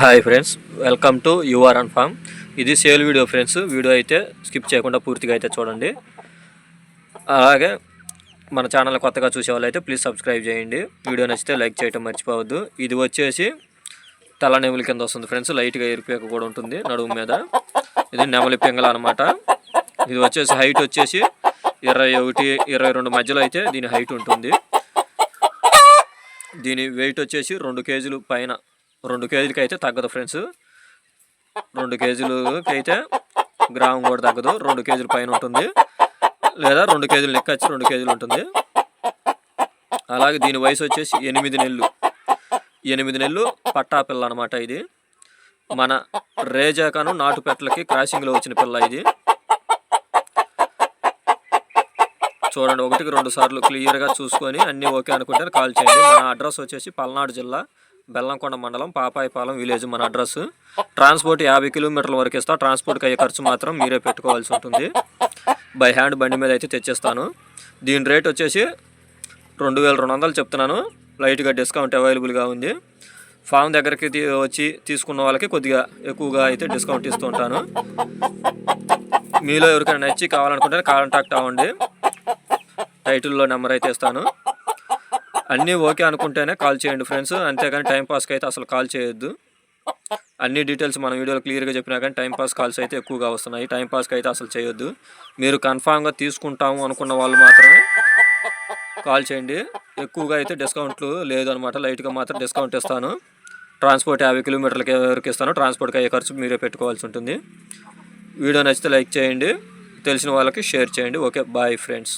Hi friends, welcome to your and farm. ఇది sale video friends. Video అయితే స్కిప్ చేయకుండా పూర్తిగా అయితే చూడండి. అలాగే మన ఛానల్ కొత్తగా చూసే వాళ్ళు అయితే ప్లీజ్ సబ్స్క్రైబ్ చేయండి. వీడియో నచ్చితే లైక్ చేయడం మర్చిపోవద్దు. ఇది వచ్చేసి తెల్ల నెమలి కింద వస్తుంది ఫ్రెండ్స్. లైట్గా ఎరిపేక కూడా ఉంటుంది నడుము మీద. ఇది నెమలి పింగళ అనమాట. ఇది వచ్చేసి హైట్ వచ్చేసి 21, 22 మధ్యలో అయితే దీని హైట్ ఉంటుంది. దీని వెయిట్ వచ్చేసి 2 కేజీలు పైన, 2 కేజీలకి అయితే తగ్గదు ఫ్రెండ్స్. 2 కేజీలకి అయితే గ్రామం కూడా తగ్గదు. 2 కేజీల పైన ఉంటుంది, లేదా 2 కేజీలు లెక్కచ్చి 2 కేజీలు ఉంటుంది. అలాగే దీని వయసు వచ్చేసి 8 నెలలు. 8 నెలలు పట్టా పిల్ల అనమాట. ఇది మన రేజాకాను నాటు పెట్టలకి క్రాసింగ్లో వచ్చిన పిల్ల. ఇది చూడండి, 1-2 సార్లు క్లియర్గా చూసుకొని అన్నీ ఓకే అనుకుంటే కాల్ చేయండి. మన అడ్రస్ వచ్చేసి పల్నాడు జిల్లా బెల్లంకొండ మండలం పాపాయిపాలెం విలేజ్ మన అడ్రస్. ట్రాన్స్పోర్ట్ 50 కిలోమీటర్ల వరకు ఇస్తా. ట్రాన్స్పోర్ట్కి అయ్యే ఖర్చు మాత్రం మీరే పెట్టుకోవాల్సి ఉంటుంది. బై హ్యాండ్ బండి మీద అయితే తెచ్చేస్తాను. దీని రేట్ వచ్చేసి 2200 చెప్తున్నాను. లైట్గా డిస్కౌంట్ అవైలబుల్గా ఉంది. ఫామ్ దగ్గరికి వచ్చి తీసుకున్న వాళ్ళకి కొద్దిగా ఎక్కువగా అయితే డిస్కౌంట్ ఇస్తూ ఉంటాను. మీలో ఎవరికైనా నచ్చి కావాలనుకుంటే కాంటాక్ట్ అవ్వండి. టైటిల్లో నెంబర్ అయితే ఇస్తాను. అన్నీ ఓకే అనుకుంటేనే కాల్ చేయండి ఫ్రెండ్స్. అంతేగాని టైంపాస్కి అయితే అసలు కాల్ చేయొద్దు. అన్ని డీటెయిల్స్ మన వీడియోలో క్లియర్గా చెప్పినా కానీ టైంపాస్ కాల్స్ అయితే ఎక్కువగా వస్తున్నాయి. టైంపాస్కి అయితే అసలు చేయొద్దు. మీరు కన్ఫామ్గా తీసుకుంటాము అనుకున్న వాళ్ళు మాత్రమే కాల్ చేయండి. ఎక్కువగా అయితే డిస్కౌంట్లు లేదు అనమాట. లైట్గా మాత్రం డిస్కౌంట్ ఇస్తాను. ట్రాన్స్పోర్ట్ 50 కిలోమీటర్లకి వరకు ఇస్తాను. ట్రాన్స్పోర్ట్కి అయ్యే ఖర్చు మీరే పెట్టుకోవాల్సి ఉంటుంది. వీడియో నచ్చితే లైక్ చేయండి. తెలిసిన వాళ్ళకి షేర్ చేయండి. Okay, bye friends.